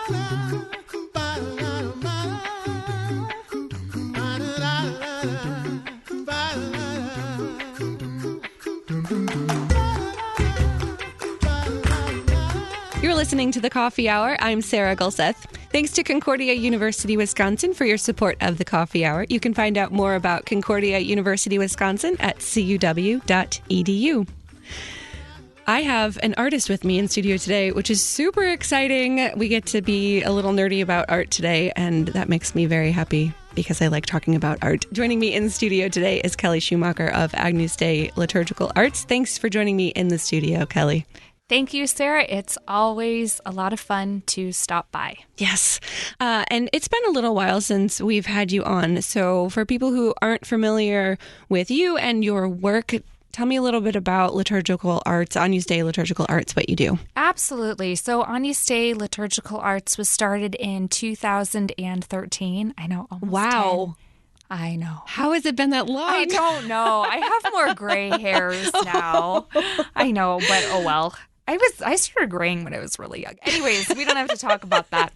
You're listening to The Coffee Hour. I'm Sarah Gulseth. Thanks to Concordia University, Wisconsin for your support of The Coffee Hour. You can find out more about Concordia University, Wisconsin at cuw.edu. I have an artist with me in studio today, which is super exciting. We get to be a little nerdy about art today, and that makes me very happy because I like talking about art. Joining me in studio today is Kelly Schumacher of Agnus-Dei-Liturgical-Arts. Thanks for joining me in the studio, Kelly. Thank you, Sarah. It's always a lot of fun to stop by. Yes. And it's been a little while since we've had you on. So for people who aren't familiar with you and your work, tell me a little bit about liturgical arts, Agnus Dei Liturgical Arts, what you do. Absolutely. So Agnus Dei Liturgical Arts was started in 2013. I know, almost Wow. 10. I know. How has it been that long? I don't know. I have more gray hairs now. I know, but oh well. I started graying when I was really young. Anyways, we don't have to talk about that.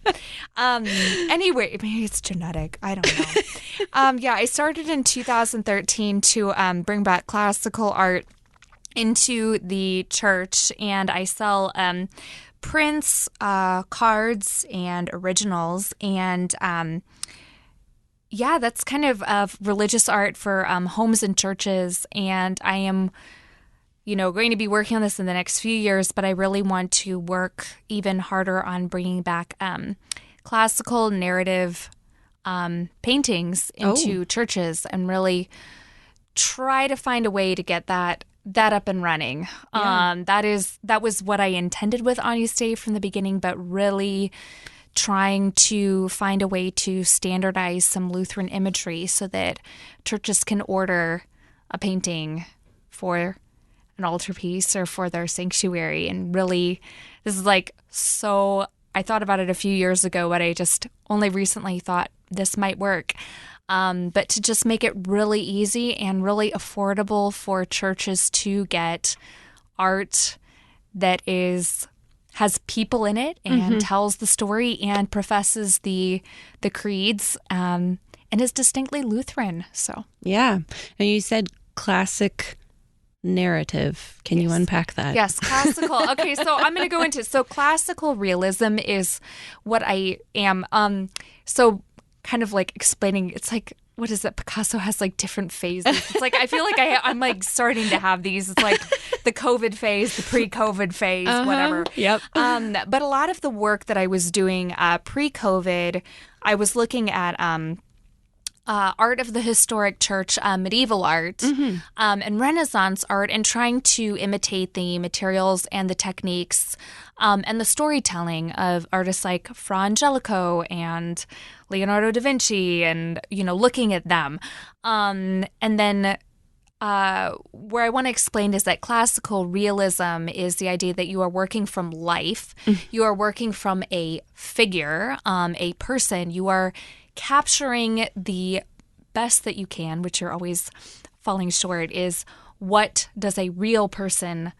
Anyway, maybe it's genetic. I don't know. Yeah, I started in 2013 to bring back classical art into the church, and I sell prints, cards, and originals, and yeah, that's kind of religious art for homes and churches, and I am going to be working on this in the next few years, but I really want to work even harder on bringing back classical narrative paintings into churches and really try to find a way to get that up and running. Yeah. That was what I intended with Agnus Dei from the beginning, but really trying to find a way to standardize some Lutheran imagery so that churches can order a painting for an altarpiece or for their sanctuary. And really, this is so I thought about it a few years ago, but I just only recently thought this might work. But to just make it really easy and really affordable for churches to get art that has people in it and tells the story and professes the creeds and is distinctly Lutheran. So yeah. And you said classic narrative. Can you unpack that? Yes, classical. Okay, so I'm going to go into classical realism is what I am. So kind of explaining. It's what is it? Picasso has different phases. It's I feel like I'm starting to have these. It's the COVID phase, the pre-COVID phase, whatever. Yep. But a lot of the work that I was doing pre-COVID, I was looking at art of the historic church, medieval art, and Renaissance art, and trying to imitate the materials and the techniques and the storytelling of artists like Fra Angelico and Leonardo da Vinci, and looking at them. And then where I want to explain is that classical realism is the idea that you are working from life, you are working from a figure, a person, you are capturing the best that you can, which you're always falling short, is what does a real person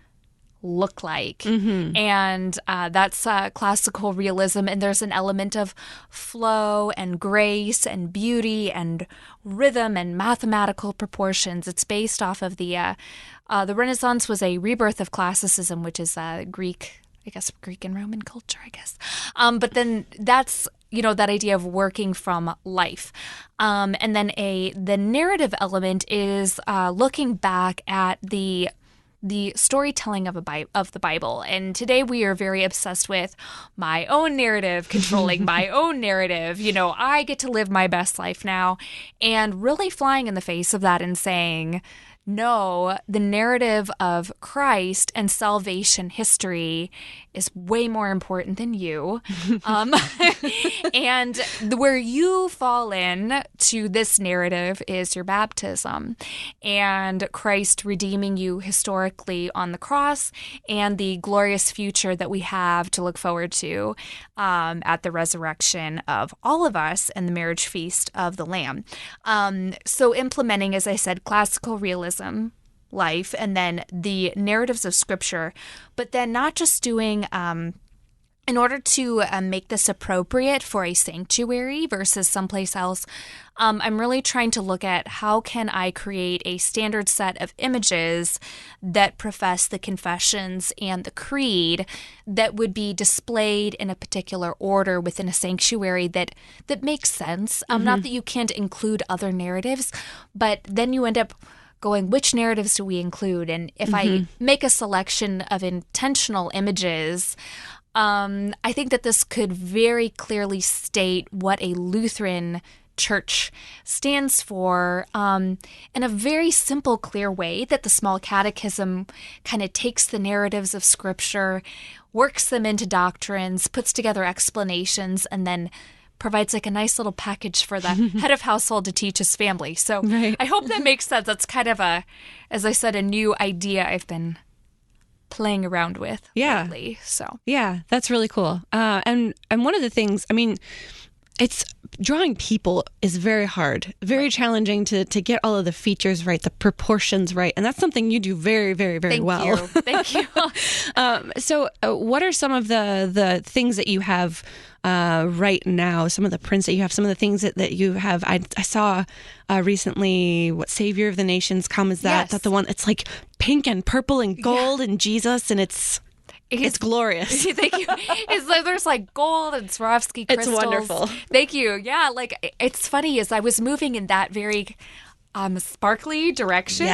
look like? And that's classical realism. And there's an element of flow and grace and beauty and rhythm and mathematical proportions. It's based off of the Renaissance was a rebirth of classicism, which is Greek and Roman culture, I guess. But then that's that idea of working from life. And then the narrative element is looking back at the storytelling of the Bible. And today we are very obsessed with my own narrative, controlling my own narrative. I get to live my best life now, and really flying in the face of that and saying, no, the narrative of Christ and salvation history is way more important than you. And where you fall in to this narrative is your baptism and Christ redeeming you historically on the cross, and the glorious future that we have to look forward to at the resurrection of all of us and the marriage feast of the Lamb. So implementing, as I said, classical realism life, and then the narratives of Scripture, but then not just doing in order to make this appropriate for a sanctuary versus someplace else, I'm really trying to look at how can I create a standard set of images that profess the confessions and the creed that would be displayed in a particular order within a sanctuary that makes sense. Not that you can't include other narratives, but then you end up going, which narratives do we include? And if I make a selection of intentional images, I think that this could very clearly state what a Lutheran church stands for in a very simple, clear way that the Small Catechism kind of takes the narratives of Scripture, works them into doctrines, puts together explanations, and then provides like a nice little package for the head of household to teach his family. So I hope that makes sense. That's kind of as I said, a new idea I've been playing around with lately. So yeah, that's really cool. And one of the things, I mean, it's drawing people is very hard, very challenging to get all of the features right, the proportions right. And that's something you do very, very, very well. Thank you. So what are some of the things that you have right now, some of the prints that you have, some of the things that you have? I saw recently, what, Savior of the Nations Come, is that? Yes. That's the one, it's like pink and purple and gold and Jesus, and it's glorious. Thank you. There's like gold and Swarovski crystals. It's wonderful. Thank you. Yeah, like it's funny as I was moving in that very sparkly direction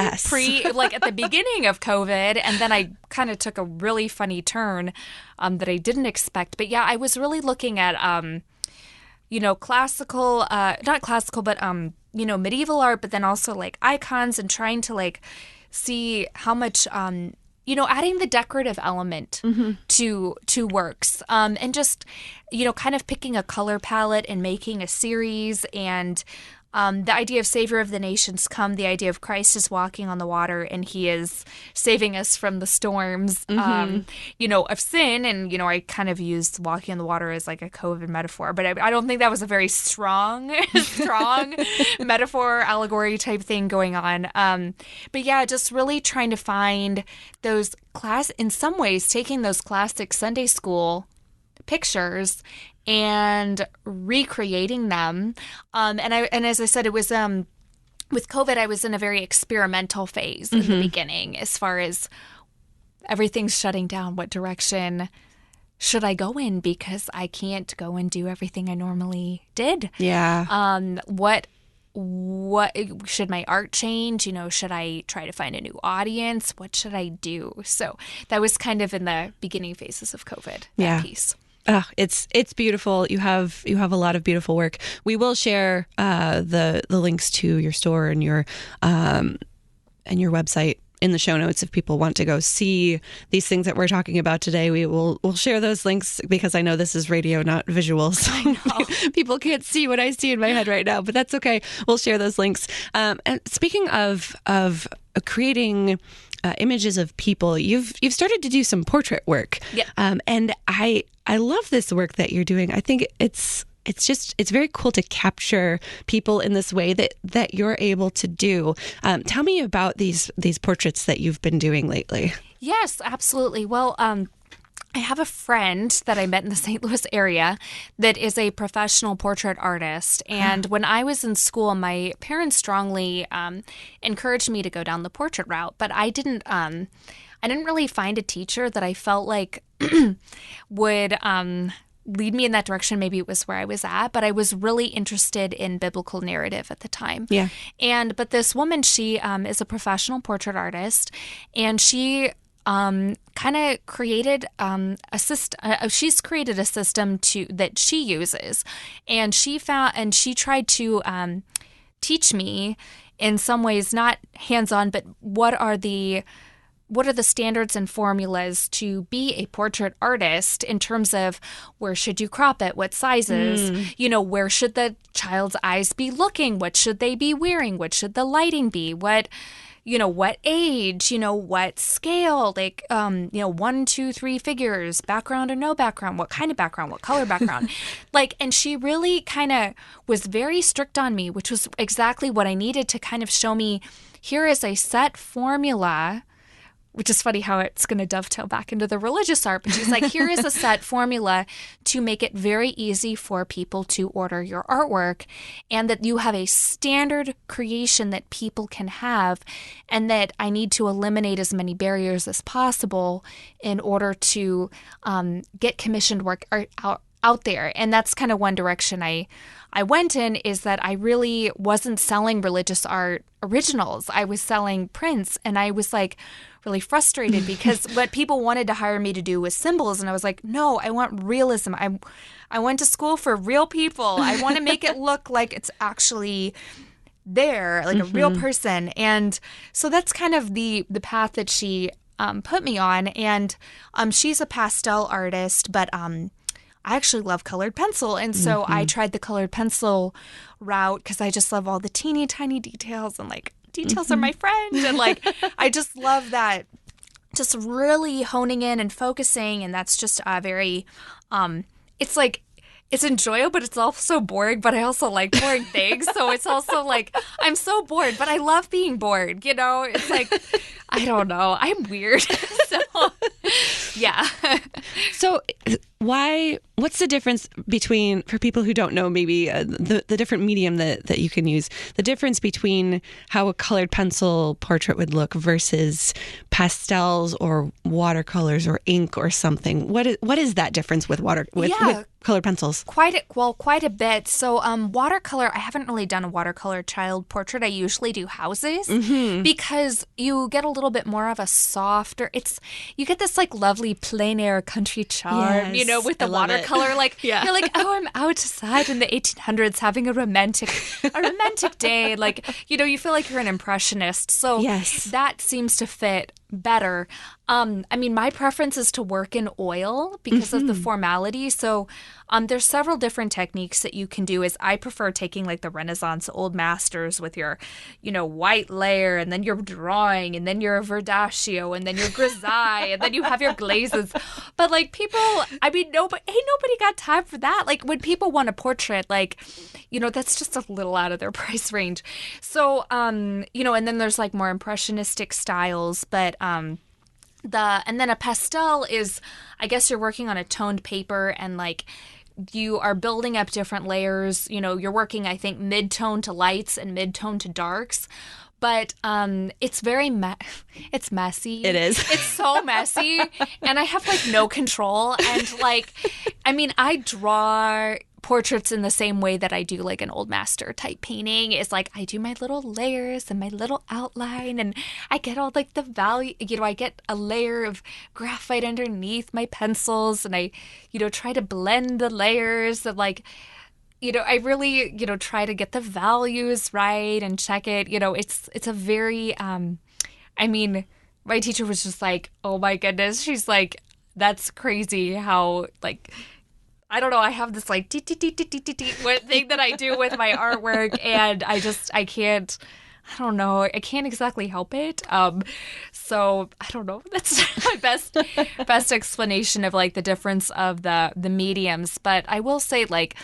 like at the beginning of COVID, and then I kind of took a really funny turn that I didn't expect. But yeah, I was really looking at classical, not classical, but medieval art, but then also like icons, and trying to like see how much adding the decorative element to works, and just, kind of picking a color palette and making a series. And the idea of Savior of the Nations Come, the idea of Christ is walking on the water and he is saving us from the storms, of sin. And, I kind of used walking on the water as like a COVID metaphor, but I don't think that was a very strong metaphor, allegory type thing going on. But yeah, just really trying to find those in some ways, taking those classic Sunday school pictures and recreating them. And as I said, it was with COVID, I was in a very experimental phase in the beginning, as far as everything's shutting down. What direction should I go in? Because I can't go and do everything I normally did. Yeah. What should my art change? Should I try to find a new audience? What should I do? So that was kind of in the beginning phases of COVID, that piece. It's beautiful. You have a lot of beautiful work. We will share the links to your store and your website in the show notes if people want to go see these things that we're talking about today. We'll share those links, because I know this is radio, not visual, so people can't see what I see in my head right now, but that's okay. We'll share those links. And speaking of creating images of people, you've started to do some portrait work. Yeah. And I love this work that you're doing. I think it's very cool to capture people in this way that you're able to do. Tell me about these portraits that you've been doing lately. Yes, absolutely. Well, I have a friend that I met in the St. Louis area that is a professional portrait artist. And when I was in school, my parents strongly encouraged me to go down the portrait route. But I didn't really find a teacher that I felt like would lead me in that direction. Maybe it was where I was at, but I was really interested in biblical narrative at the time. Yeah. But this woman, she is a professional portrait artist, and she kind of created a system. She's created a system that she uses, and she tried to teach me in some ways, not hands-on, but what are the standards and formulas to be a portrait artist in terms of where should you crop it, what sizes, where should the child's eyes be looking, what should they be wearing, what should the lighting be, what age, what scale, like, 1, 2, 3 figures, background or no background, what kind of background, what color background. And she really kind of was very strict on me, which was exactly what I needed to kind of show me, here is a set formula. which is funny how it's going to dovetail back into the religious art. But she's like, here is a set formula to make it very easy for people to order your artwork, and that you have a standard creation that people can have, and that I need to eliminate as many barriers as possible in order to get commissioned work out there. And that's kind of one direction I went in, is that I really wasn't selling religious art originals. I was selling prints, and I was like really frustrated because what people wanted to hire me to do was symbols. And I was like, no, I want realism. I went to school for real people. I want to make it look like it's actually there, like a real person. And so that's kind of the path that she put me on. And she's a pastel artist, but I actually love colored pencil. And so I tried the colored pencil route because I just love all the teeny tiny details, and like details are my friend. And like, I just love that, just really honing in and focusing. And that's just very, it's like, it's enjoyable, but it's also boring, but I also like boring things. So it's also like, I'm so bored, but I love being bored. You know, it's like, I don't know. I'm weird. So, yeah. So what's the difference between, for people who don't know, maybe the different medium that you can use, the difference between how a colored pencil portrait would look versus pastels or watercolors or ink or something? What is that difference with with colored pencils? Quite a bit. So watercolor, I haven't really done a watercolor child portrait. I usually do houses because you get a little bit more of a softer, you get this like lovely plein air country charm, you know, with the watercolor. Like, you're like, oh, I'm outside in the 1800s having a romantic day. Like, you know, you feel like you're an impressionist. So that seems to fit better. I mean, my preference is to work in oil because of the formality. So there's several different techniques that you can do. I prefer taking like the Renaissance old masters with your, you know, white layer, and then your drawing, and then your verdaccio, and then your grisaille, and then you have your glazes. But like people, I mean, nobody got time for that. Like when people want a portrait, like, you know, that's just a little out of their price range. So, you know, and then there's like more impressionistic styles, but and then a pastel is, I guess you're working on a toned paper, and like you are building up different layers. You know, you're working, I think, mid-tone to lights and mid-tone to darks. But it's very it's messy. It is. It's so messy, and I have like no control. And like, I mean, I draw portraits in the same way that I do like an old master type painting. Is like I do my little layers and my little outline, and I get all like the value, you know, I get a layer of graphite underneath my pencils, and I, you know, try to blend the layers and like, you know, I really, you know, try to get the values right and check it. You know, it's a very, I mean, my teacher was just like, oh my goodness. She's like, that's crazy how like, I don't know, I have this like thing that I do with my artwork, and I can't, I don't know, I can't exactly help it. So I don't know, that's my best explanation of like the difference of the mediums. But I will say like,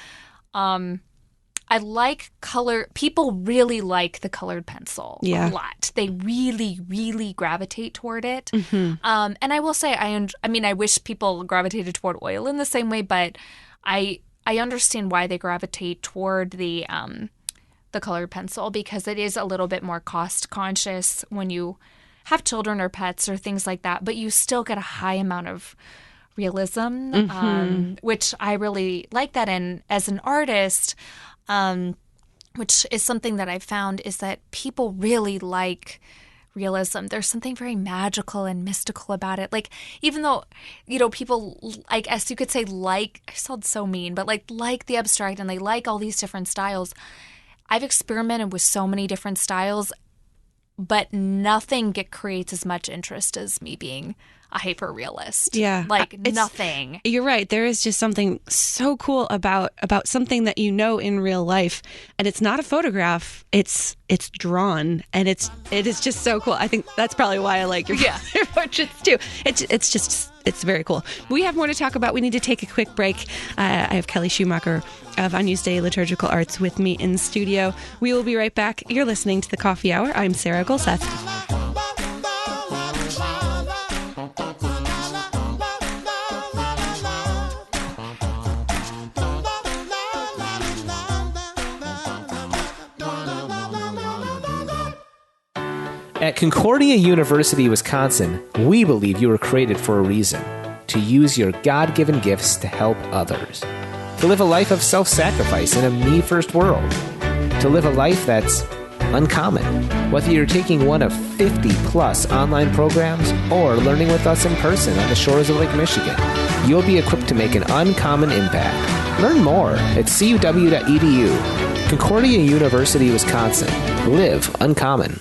I like color. People really like the colored pencil a lot. They really, really gravitate toward it. And I will say, I mean, I wish people gravitated toward oil in the same way, but I understand why they gravitate toward the colored pencil, because it is a little bit more cost conscious when you have children or pets or things like that, but you still get a high amount of realism, which I really like that. And as an artist, which is something that I've found, is that people really like realism. There's something very magical and mystical about it. Like, even though, you know, people, I guess you could say, like, I sound so mean, but like the abstract, and they like all these different styles. I've experimented with so many different styles, but nothing creates as much interest as me being a hyper-realist. Yeah. Like, nothing. You're right. There is just something so cool about something that you know in real life. And it's not a photograph. It's drawn. And it is just so cool. I think that's probably why I like your portraits too. It's very cool. We have more to talk about. We need to take a quick break. I have Kelly Schumacher of Agnus-Dei-Liturgical Arts with me in studio. We will be right back. You're listening to The Coffee Hour. I'm Sarah Golseth. At Concordia University, Wisconsin, we believe you were created for a reason: to use your God-given gifts to help others, to live a life of self-sacrifice in a me-first world, to live a life that's uncommon. Whether you're taking one of 50-plus online programs or learning with us in person on the shores of Lake Michigan, you'll be equipped to make an uncommon impact. Learn more at cuw.edu. Concordia University, Wisconsin. Live uncommon.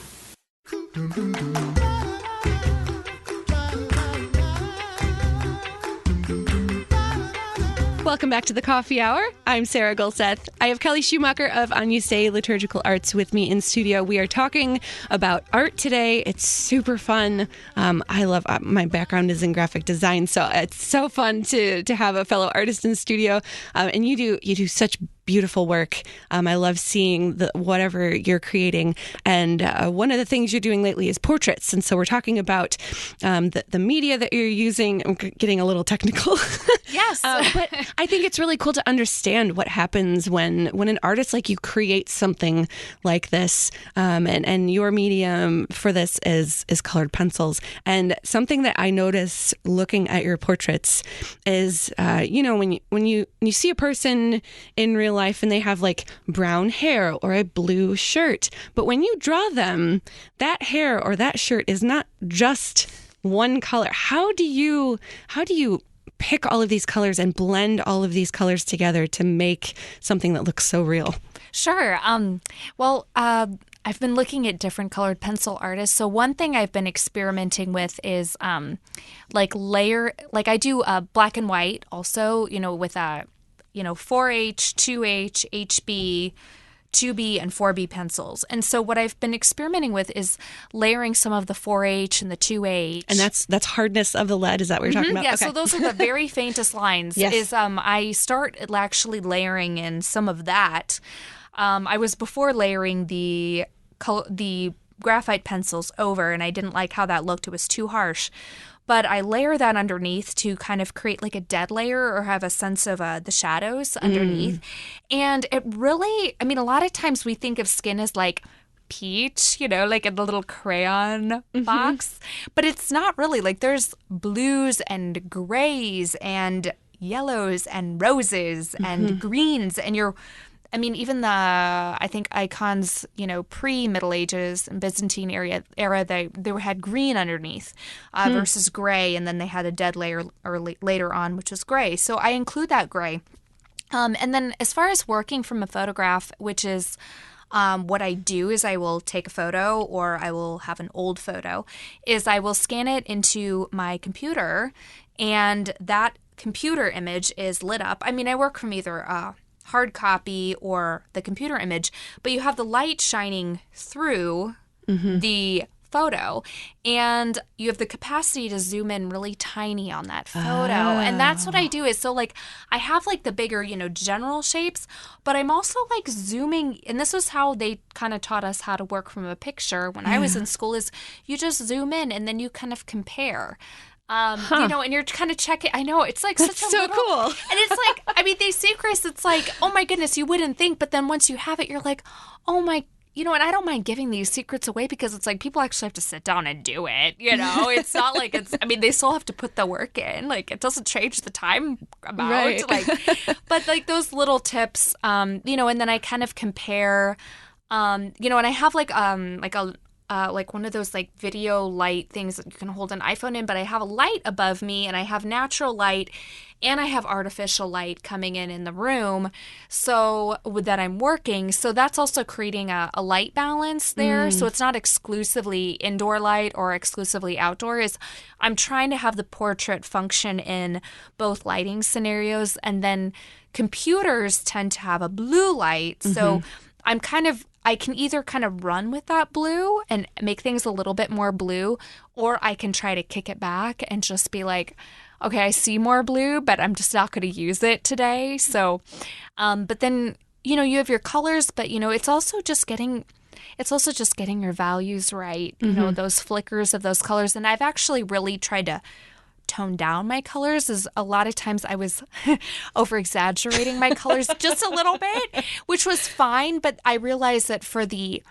Welcome back to the Coffee Hour. I'm Sarah Gulseth. I have Kelly Schumacher of agnus-dei-liturgical arts with me in studio. We are talking about art today. It's super fun. I love, my background is in graphic design, so it's so fun to have a fellow artist in studio. And you do such beautiful work. I love seeing whatever you're creating. And one of the things you're doing lately is portraits. And so we're talking about the media that you're using. I'm getting a little technical. Yes. But I think it's really cool to understand what happens when an artist like you creates something like this. And your medium for this is colored pencils. And something that I notice looking at your portraits is, when you see a person in real life and they have like brown hair or a blue shirt, but when you draw them, that hair or that shirt is not just one color. How do you pick all of these colors and blend all of these colors together to make something that looks so real? Sure. I've been looking at different colored pencil artists. So one thing I've been experimenting with is I do black and white also, with 4H, 2H, HB, 2B, and 4B pencils. And so what I've been experimenting with is layering some of the 4H and the 2H. And that's hardness of the lead. Is that what you're talking about? Yeah, okay. So those are the very faintest lines. Yes. I start actually layering in some of that. I was before layering the graphite pencils over, and I didn't like how that looked. It was too harsh. But I layer that underneath to kind of create like a dead layer or have a sense of the shadows underneath. And it really, a lot of times we think of skin as like peach, like in the little crayon box. But it's not really. Like there's blues and grays and yellows and roses and greens. And even I think icons, pre-Middle Ages and Byzantine era, they had green underneath versus gray, and then they had a dead layer later on, which was gray. So I include that gray. And then as far as working from a photograph, which is what I do is I will take a photo, or I will have an old photo, is I will scan it into my computer, and that computer image is lit up. I work from either hard copy or the computer image, but you have the light shining through the photo, and you have the capacity to zoom in really tiny on that photo. And that's what I do is, so like I have like the bigger, general shapes, but I'm also like zooming, and this was how they kind of taught us how to work from a picture when I was in school, is you just zoom in and then you kind of compare. And you're kind of checking. I know, it's like That's such a so little, cool. And it's like, these secrets, it's like, oh my goodness, you wouldn't think. But then once you have it, you're like, oh my, and I don't mind giving these secrets away because it's like people actually have to sit down and do it. It's not like they still have to put the work in. Like it doesn't change the time amount. Right. But like those little tips, and then I kind of compare, and I have like one of those like video light things that you can hold an iPhone in, but I have a light above me, and I have natural light, and I have artificial light coming in the room, so with that I'm working. So that's also creating a light balance there. So it's not exclusively indoor light or exclusively outdoor. I'm trying to have the portrait function in both lighting scenarios, and then computers tend to have a blue light. So I can either kind of run with that blue and make things a little bit more blue, or I can try to kick it back and just be like, okay, I see more blue, but I'm just not going to use it today. So, but then, you have your colors, but, it's also just getting your values right, those flickers of those colors. And I've actually really tried to tone down my colors, as a lot of times I was over exaggerating my colors just a little bit, which was fine. But I realized that for the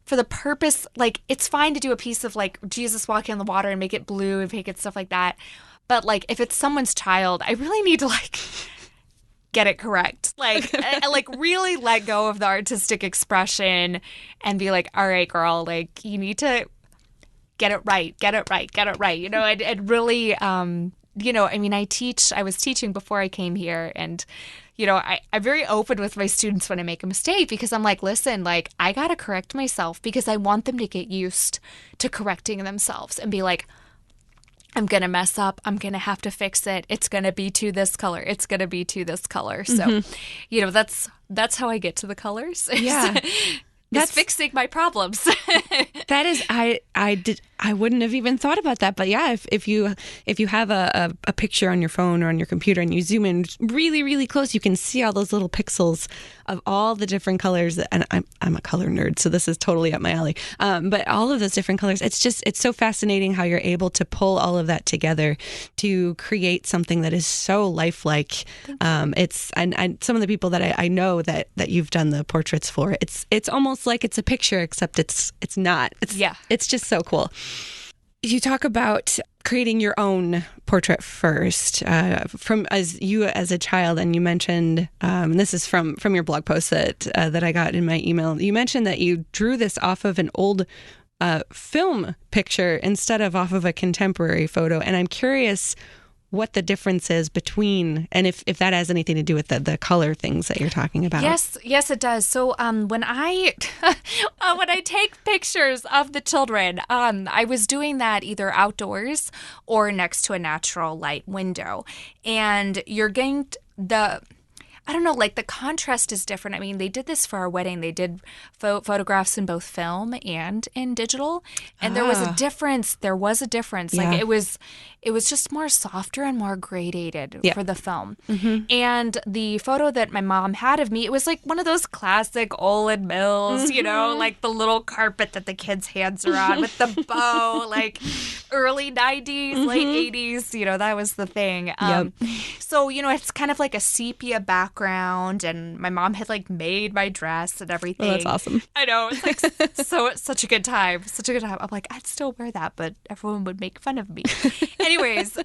for the purpose, like, it's fine to do a piece of, like, Jesus walking on the water and make it blue and make it stuff like that. But, like, if it's someone's child, I really need to, like, get it correct. Like, like, really let go of the artistic expression and be like, all right, girl, like, you need to get it right, get it right, get it right. You know, and really, you know, I mean, I was teaching before I came here, and you know, I'm very open with my students when I make a mistake, because I'm like, listen, like, I got to correct myself, because I want them to get used to correcting themselves and be like, I'm going to mess up. I'm going to have to fix it. It's going to be to this color. It's going to be to this color. So, you know, that's how I get to the colors. Yeah. That's fixing my problems. That is, I wouldn't have even thought about that. But yeah, if you have a picture on your phone or on your computer and you zoom in really, really close, you can see all those little pixels of all the different colors. And I'm a color nerd, so this is totally up my alley. But all of those different colors, it's so fascinating how you're able to pull all of that together to create something that is so lifelike. And some of the people that I know that you've done the portraits for, it's almost like it's a picture, except it's not. It's just so cool. You talk about creating your own portrait first, from as a child, and you mentioned, and this is from your blog post that I got in my email. You mentioned that you drew this off of an old film picture instead of off of a contemporary photo, and I'm curious what the difference is between, and if that has anything to do with the color things that you're talking about. Yes, it does. So when I when I take pictures of the children, I was doing that either outdoors or next to a natural light window, and you're getting I don't know, like, the contrast is different. I mean, they did this for our wedding. They did photographs in both film and in digital. And there was a difference. Yeah. Like, it was just more softer and more gradated for the film. And the photo that my mom had of me, it was like one of those classic Olin Mills, you know, like the little carpet that the kids' hands are on with the bow, like early 90s, late 80s, you know, that was the thing. So, you know, it's kind of like a sepia background, and my mom had, like, made my dress and everything. Oh, that's awesome. I know. It's like such a good time. Such a good time. I'm like, I'd still wear that, but everyone would make fun of me. Anyways,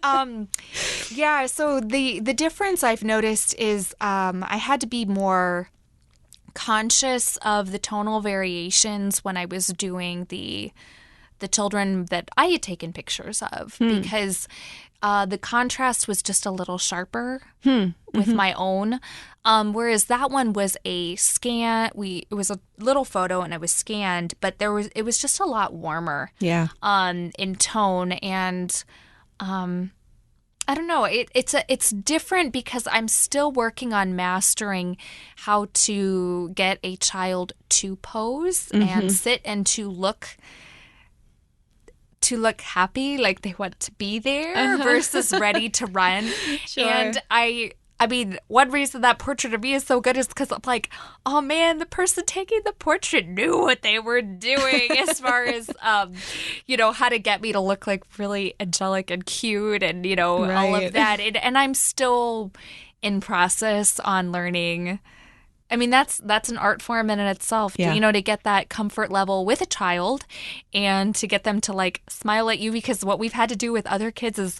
yeah, so the difference I've noticed is I had to be more conscious of the tonal variations when I was doing the children that I had taken pictures of, because the contrast was just a little sharper with my own, whereas that one was a scan. It was a little photo, and it was scanned, but it was just a lot warmer. Yeah. In tone, and I don't know. It's different because I'm still working on mastering how to get a child to pose and sit and to look happy, like they want to be there, versus ready to run. Sure. And I mean, one reason that portrait of me is so good is because I'm like, oh man, the person taking the portrait knew what they were doing as far as, you know, how to get me to look like really angelic and cute, and, you know, all of that. And I'm still in process on learning. I mean, that's an art form in itself, you know, to get that comfort level with a child and to get them to, like, smile at you, because what we've had to do with other kids is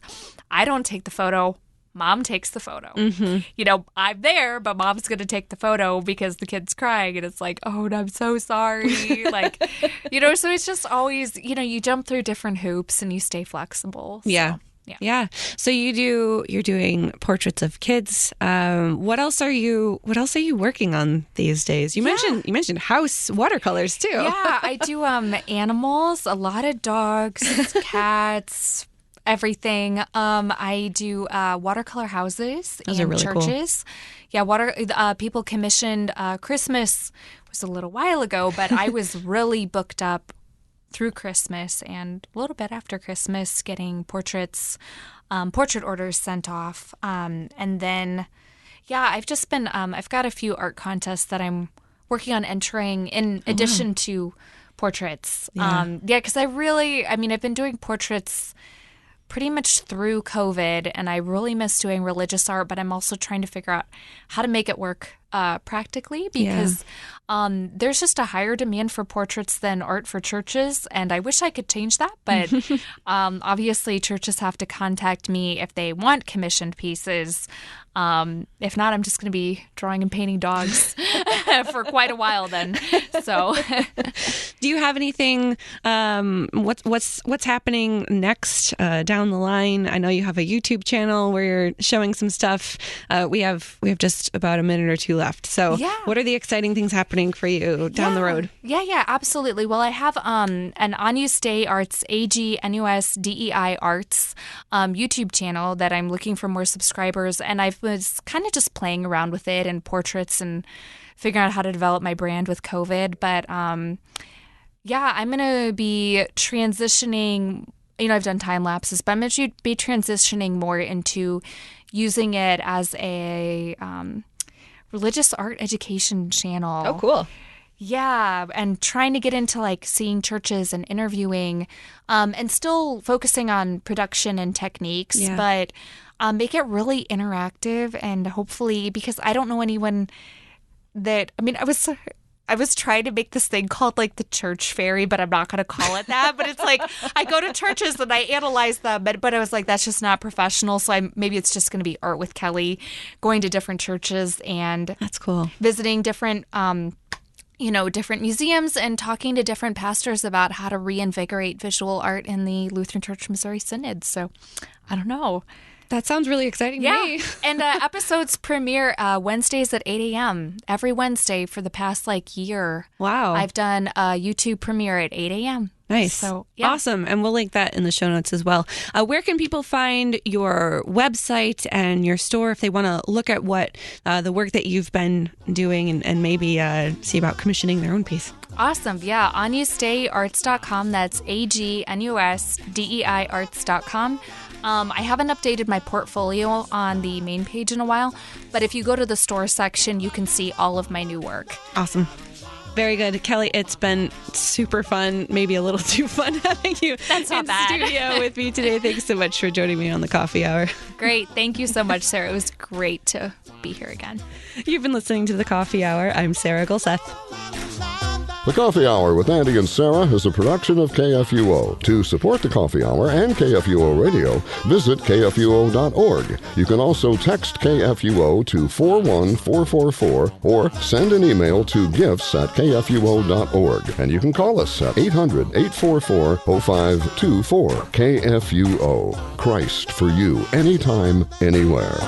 I don't take the photo. Mom takes the photo. You know, I'm there, but mom's going to take the photo because the kid's crying, and it's like, oh, I'm so sorry. Like, you know, so it's just always, you know, you jump through different hoops and you stay flexible. So. Yeah. So you're doing portraits of kids. What else are you working on these days? You mentioned house watercolors too. Yeah, I do animals, a lot of dogs, cats, everything. I do watercolor houses Those and are really churches. Cool. Yeah, people commissioned Christmas was a little while ago, but I was really booked up through Christmas and a little bit after Christmas, getting portrait orders sent off. And then, I've just been, I've got a few art contests that I'm working on entering in addition to portraits. Because I've been doing portraits pretty much through COVID, and I really miss doing religious art, but I'm also trying to figure out how to make it work practically because there's just a higher demand for portraits than art for churches, and I wish I could change that, but obviously churches have to contact me if they want commissioned pieces. If not, I'm just going to be drawing and painting dogs for quite a while then. So, do you have anything? What's happening next down the line? I know you have a YouTube channel where you're showing some stuff. We have just about a minute or two left. So, what are the exciting things happening for you down the road? Yeah, absolutely. Well, I have an agnus-dei-arts, agnus-dei-arts YouTube channel that I'm looking for more subscribers, and I was kind of just playing around with it and portraits and figuring out how to develop my brand with COVID. But I'm going to be transitioning. I've done time lapses, but I'm going to be transitioning more into using it as a religious art education channel. Oh, cool. Yeah, and trying to get into like seeing churches and interviewing and still focusing on production and techniques, but make it really interactive and hopefully, because I don't know anyone that, I was trying to make this thing called like the church fairy, but I'm not going to call it that. But it's like I go to churches and I analyze them, but I was like, that's just not professional. So maybe it's just going to be Art with Kelly, going to different churches and that's cool, visiting different different museums and talking to different pastors about how to reinvigorate visual art in the Lutheran Church Missouri Synod. So I don't know. That sounds really exciting to me. And episodes premiere Wednesdays at 8 a.m. every Wednesday for the past year. Wow. I've done a YouTube premiere at 8 a.m. Nice. So, awesome. And we'll link that in the show notes as well. Where can people find your website and your store if they want to look at what the work that you've been doing and maybe see about commissioning their own piece? Awesome. Yeah. agnus-dei-arts.com. That's agnus-dei-arts.com. I haven't updated my portfolio on the main page in a while, but if you go to the store section, you can see all of my new work. Awesome. Very good. Kelly, it's been super fun, maybe a little too fun having you in studio with me today. Thanks so much for joining me on the Coffee Hour. Great. Thank you so much, Sarah. It was great to be here again. You've been listening to the Coffee Hour. I'm Sarah Gulseth. The Coffee Hour with Andy and Sarah is a production of KFUO. To support the Coffee Hour and KFUO Radio, visit KFUO.org. You can also text KFUO to 41444 or send an email to gifts@kfuo.org. And you can call us at 800-844-0524. KFUO. Christ for you, anytime, anywhere.